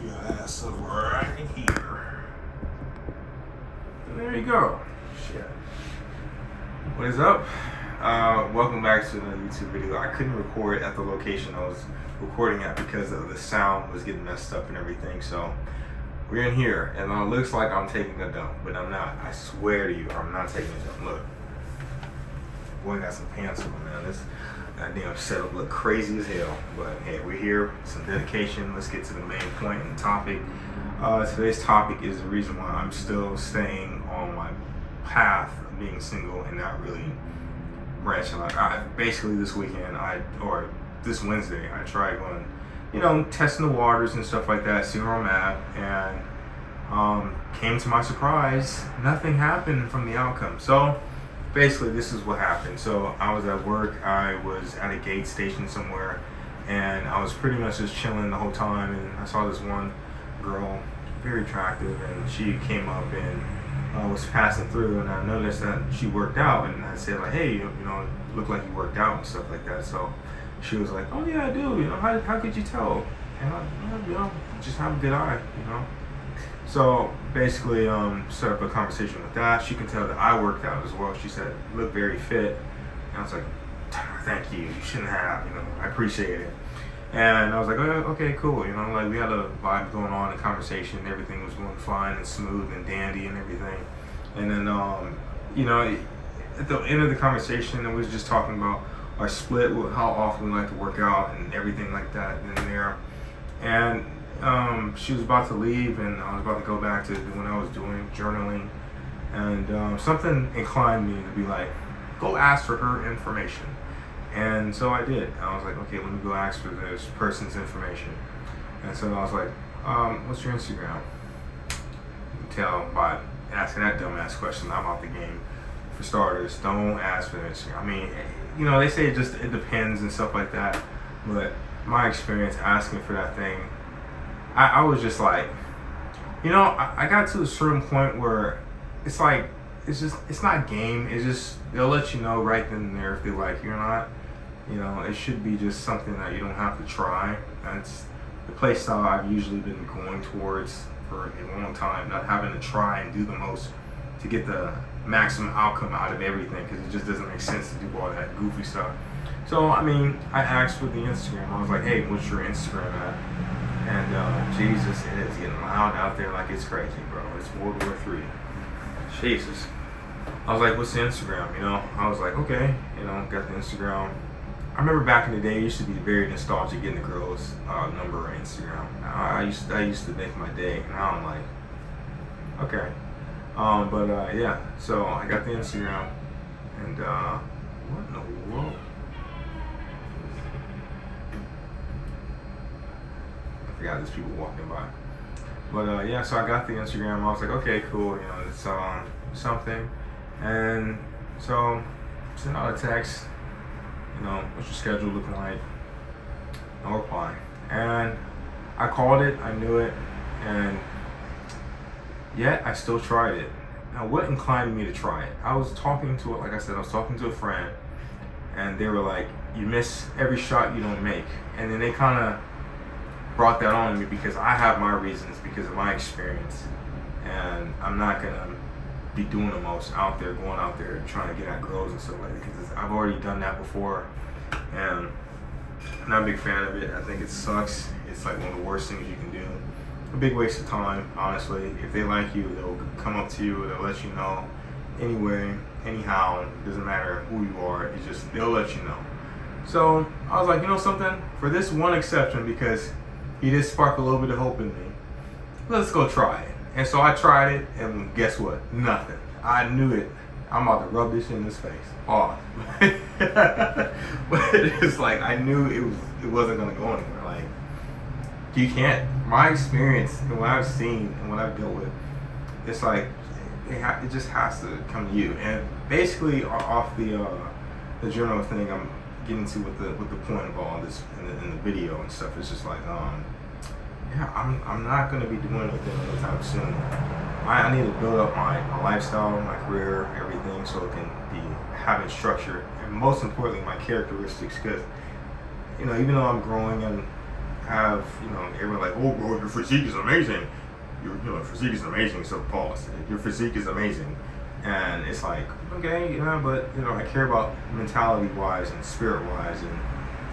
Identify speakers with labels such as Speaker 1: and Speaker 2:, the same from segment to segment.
Speaker 1: your ass up right here. And there you go. Shit. What is up? Welcome back to another YouTube video. I couldn't record at the location I was recording at because of the sound was getting messed up and everything. So we're in here, and it looks like I'm taking a dump, but I'm not. I swear to you, I'm not taking a dump. Look, boy, got some pants on, man. This goddamn setup look crazy as hell. But hey, we're here. Some dedication. Let's get to the main point and the topic. Today's topic is the reason why I'm still staying on my path of being single and not really branching. Like, basically this weekend, or this Wednesday, I tried going, testing the waters and stuff like that, see where I'm at, and came to my surprise, nothing happened from the outcome. So basically this is what happened. So I was at work, I was at a gate station somewhere, and I was pretty much just chilling the whole time, and I saw this one girl, very attractive, and she came up and was passing through, and I noticed that she worked out, and I said like, hey, look like you worked out and stuff like that. So she was like, oh yeah, I do, how could you tell? And I just have a good eye, So basically, set up a conversation with that. She can tell that I worked out as well. She said, look very fit. And I was like, thank you, you shouldn't have, I appreciate it. And I was like, oh, okay, cool, like we had a vibe going on, a conversation, everything was going fine and smooth and dandy and everything. And then, at the end of the conversation, it was just talking about our split, how often we like to work out and everything like that in there. And she was about to leave, and I was about to go back to when I was doing journaling, and something inclined me to be like, go ask for her information. And so I did. I was like, okay, let me go ask for this person's information. And so I was like, what's your Instagram? You can tell by asking that dumbass question, I'm out the game. For starters, don't ask for Instagram. I mean, they say it depends and stuff like that, but my experience asking for that thing, I was just like, I got to a certain point where it's like, it's not game. It's just, they'll let you know right then and there if they like you or not. It should be just something that you don't have to try. That's the play style I've usually been going towards for a long time, not having to try and do the most to get the maximum outcome out of everything, because it just doesn't make sense to do all that goofy stuff. So, I asked for the Instagram. I was like, hey, what's your Instagram at? And Jesus, it is getting loud out there like it's crazy, bro. It's World War III. Jesus. I was like, what's the Instagram? I was like, okay, got the Instagram. I remember back in the day, it used to be very nostalgic getting the girl's number on Instagram. I used to make my day, and now I'm like, okay. Yeah, so I got the Instagram, and what in the world? I forgot there's people walking by. But yeah, so I got the Instagram. I was like, okay, cool, it's something. And so sent out a text, what's your schedule looking like? No reply. And I called it, I knew it, and yet I still tried it. Now, what inclined me to try it? I was talking to a friend, and they were like, you miss every shot you don't make. And then they kind of brought that on me because I have my reasons because of my experience, and I'm not gonna be doing the most going out there trying to get at girls and stuff like that, because I've already done that before, and I'm not a big fan of it. I think it sucks. It's like one of the worst things you can do. A big waste of time, honestly. If they like you, they'll come up to you, they'll let you know anyway, anyhow. It doesn't matter who you are, it's just they'll let you know. So I was like, something, for this one exception, because he did spark a little bit of hope in me, let's go try it. And so I tried it, and guess what? Nothing. I knew it. I'm about to rub this in his face. Pause. But it's like, I knew it wasn't gonna go anywhere. Like, you can't. My experience and what I've seen and what I've dealt with, it's like it just has to come to you. And basically, off the journal thing, I'm getting to with the point of all this in the video and stuff. It's just like, I'm not gonna be doing anything anytime soon. I need to build up my lifestyle, my career, everything, so it can be having structure, and most importantly, my characteristics. Because even though I'm growing have, everyone like, oh, bro, your physique is amazing. Your physique is amazing. So pause. Your physique is amazing, and it's like, okay, but I care about mentality wise and spirit wise and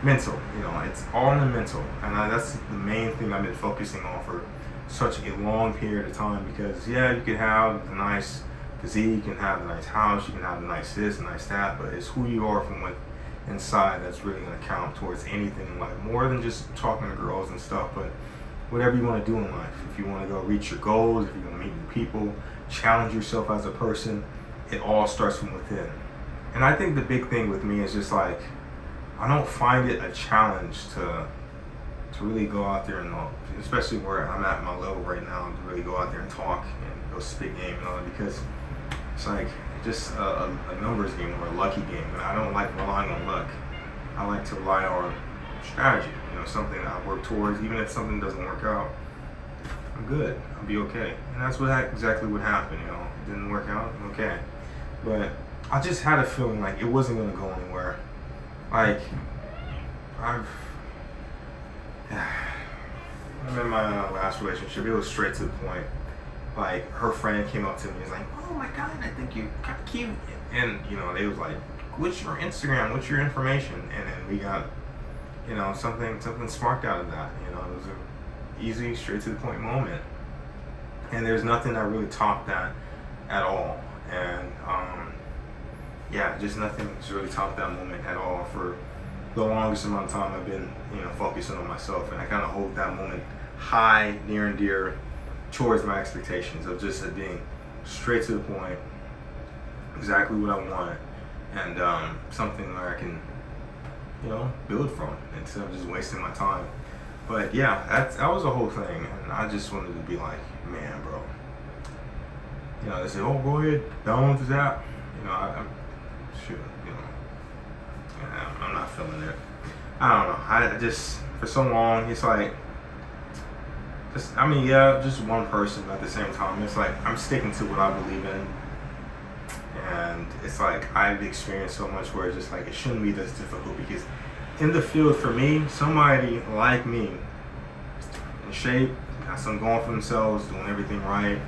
Speaker 1: mental. It's all in the mental, and that's the main thing I've been focusing on for such a long period of time. Because you can have the nice physique, you can have a nice house, you can have a nice this, a nice that, but it's who you are from inside that's really going to count towards anything in life, more than just talking to girls and stuff. But whatever you want to do in life, if you want to go reach your goals, if you want to meet new people, challenge yourself as a person, it all starts from within. And I think the big thing with me is just like, I don't find it a challenge to really go out there and, especially where I'm at my level right now, to really go out there and talk and go spit game and all that, because it's like just a numbers game or a lucky game. And I don't like relying on luck. I like to rely on strategy, something that I work towards. Even if something doesn't work out, I'm good. I'll be okay. And that's exactly what happened. It didn't work out. Okay. But I just had a feeling like it wasn't going to go anywhere. Like, I'm in my last relationship, it was straight to the point. Like, her friend came up to me and was like, oh my God, I think you're kind of cute. And, they was like, what's your Instagram? What's your information? And then we got, something sparked out of that. It was an easy, straight to the point moment. And there's nothing that really topped that at all. And, just nothing's really topped that moment at all for the longest amount of time I've been, focusing on myself. And I kind of hold that moment high, near and dear towards my expectations of just it being straight to the point, exactly what I want, and something where I can, build from instead of just wasting my time. But that was the whole thing, and I just wanted to be like, man, bro. They say, oh, go ahead, down with that. I'm not feeling it. I don't know. I just, for so long, it's like, just one person, but at the same time, it's like I'm sticking to what I believe in. And it's like I've experienced so much where it's just like it shouldn't be this difficult, because in the field, for me, somebody like me, in shape, got something going for themselves, doing everything right,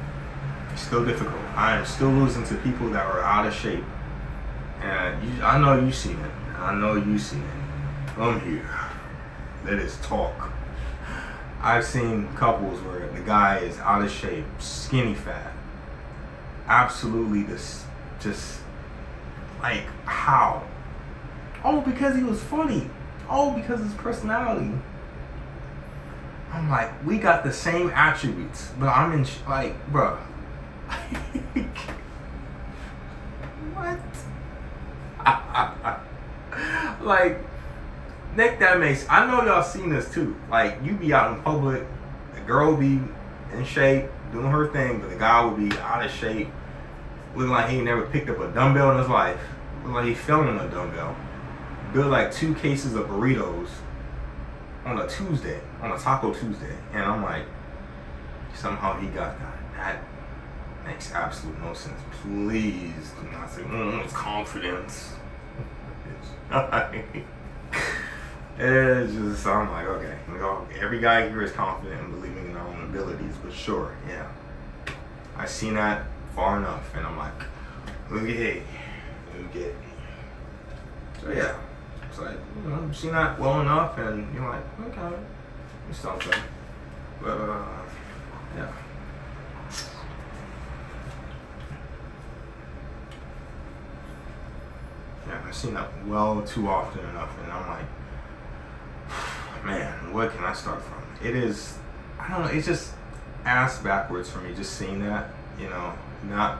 Speaker 1: it's still difficult. I am still losing to people that are out of shape. And I know you've seen it. I'm here. Let us talk. I've seen couples where the guy is out of shape, skinny fat. Absolutely just like, how? Oh, because he was funny. Oh, because his personality. I'm like, we got the same attributes, but I'm in, bruh. What? Like, Nick, that makes, I know y'all seen this too. Like, you be out in public, the girl be in shape, doing her thing, but the guy would be out of shape, looking like he ain't never picked up a dumbbell in his life. Looking like he fell on a dumbbell. Built like 2 cases of burritos on a Tuesday, on a Taco Tuesday. And I'm like, somehow he got that. That makes absolute no sense. Please do not say, it's confidence. It's just, I'm like, okay. Every guy here is confident and believing in their own abilities, but sure, I've seen that far enough, and I'm like, look at me. So it's like, you've seen that well enough, and you're like, okay, it's something. But I've seen that well too often enough, and I'm like, man, what can I start from? It is, I don't know, it's just ass backwards for me just seeing that, not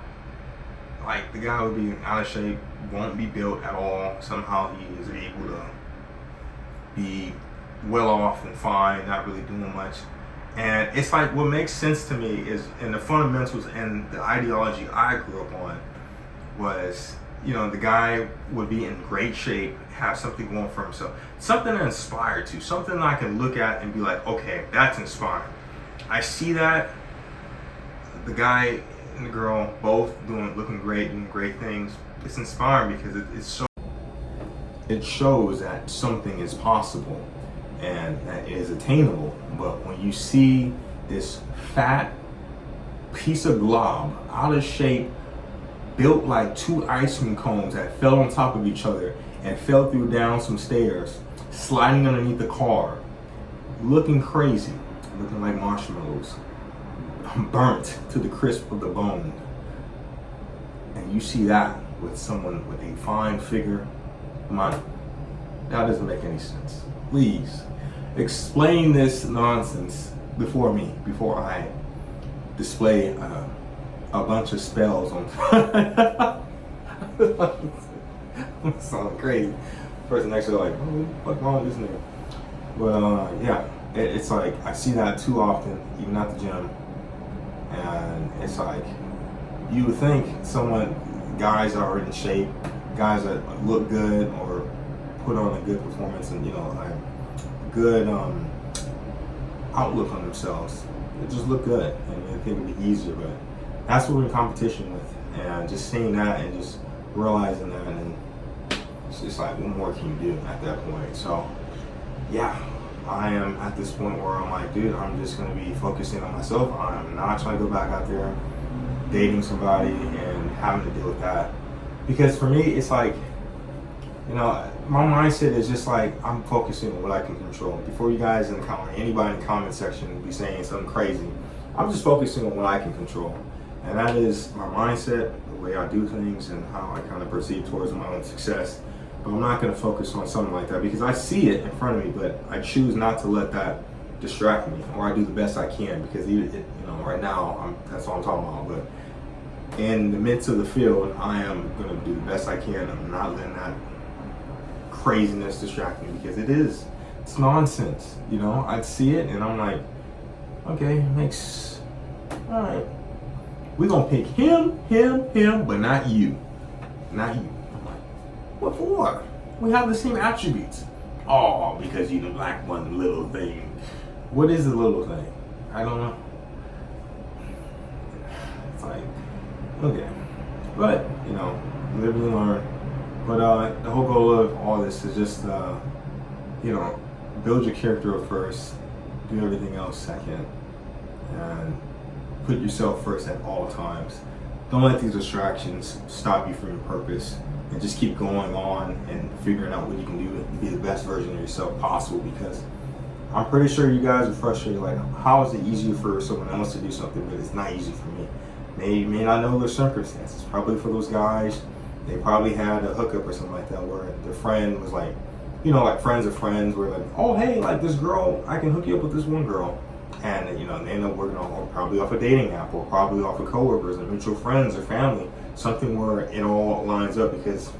Speaker 1: like the guy would be out of shape, won't be built at all. Somehow he is able to be well off and fine, not really doing much. And it's like, what makes sense to me is, in the fundamentals and the ideology I grew up on was, the guy would be in great shape, have something going for himself, something to inspire to, something I can look at and be like, okay, that's inspiring. I see that, the guy and the girl both looking great, doing great things. It's inspiring because it shows that something is possible. and that is attainable. But when you see this fat piece of glob, out of shape, built like 2 ice cream cones that fell on top of each other and fell through down some stairs, sliding underneath the car, looking crazy, looking like marshmallows, burnt to the crisp of the bone. And you see that with someone with a fine figure, come on, that doesn't make any sense. Please, explain this nonsense before me, before I display a bunch of spells on. Sound crazy. Person next to like, what the fuck wrong with this nigga? But yeah, it's like I see that too often, even at the gym, and it's like you would think guys that are in shape, guys that look good or put on a good performance and a good outlook on themselves, they just look good and they think it'd be easier, but that's what we're in competition with. And just seeing that and just realizing that, and it's just like, what more can you do at that point? So yeah, I am at this point where I'm like, dude, I'm just gonna be focusing on myself. I'm not trying to go back out there dating somebody and having to deal with that, because for me it's like, my mindset is just like, I'm focusing on what I can control. Before you guys in the comment, anybody in the comment section will be saying something crazy, I'm just focusing on what I can control, and that is my mindset, the way I do things, and how I kind of proceed towards my own success. But I'm not going to focus on something like that because I see it in front of me, but I choose not to let that distract me, or I do the best I can, because right now that's all I'm talking about. But in the midst of the field, I am going to do the best I can. I'm not letting that craziness distract me, because it's nonsense. I'd see it and I'm like, okay, all right, we're going to pick him, but not you. What for? We have the same attributes. Oh, because you lack one little thing. What is the little thing? I don't know. It's like, okay. But, live and learn. But the whole goal of all this is just, build your character up first. Do everything else second. And put yourself first at all times. Don't let these distractions stop you from your purpose. And just keep going on and figuring out what you can do to be the best version of yourself possible, because I'm pretty sure you guys are frustrated, like, how is it easier for someone else to do something, but it's not easy for me? They may not know their circumstances. Probably for those guys, they probably had a hookup or something like that, where their friend was like, like friends of friends were like, oh, hey, like this girl, I can hook you up with this one girl. And, they end up working on probably off a dating app, or probably off of coworkers and mutual friends or family. Something where it all lines up, because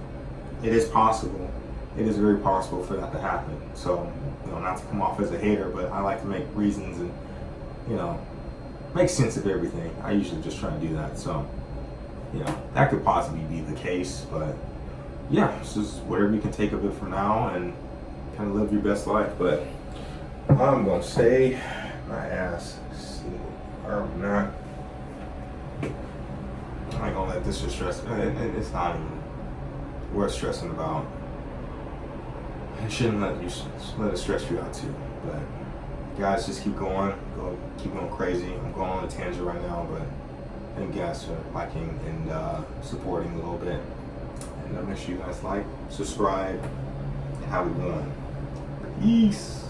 Speaker 1: it is possible. It is very possible for that to happen. So, not to come off as a hater, but I like to make reasons and, make sense of everything. I usually just try to do that. So, that could possibly be the case. But, yeah, it's just whatever you can take of it for now and kind of live your best life. But I'm going to say my ass I'm not. I ain't gonna let this just stress. It's not even worth stressing about. It shouldn't let it stress you out too. But guys, just keep going. Keep going crazy. I'm going on a tangent right now, but I think you guys are liking and supporting a little bit. And make sure you guys like, subscribe, and have a good one. Peace.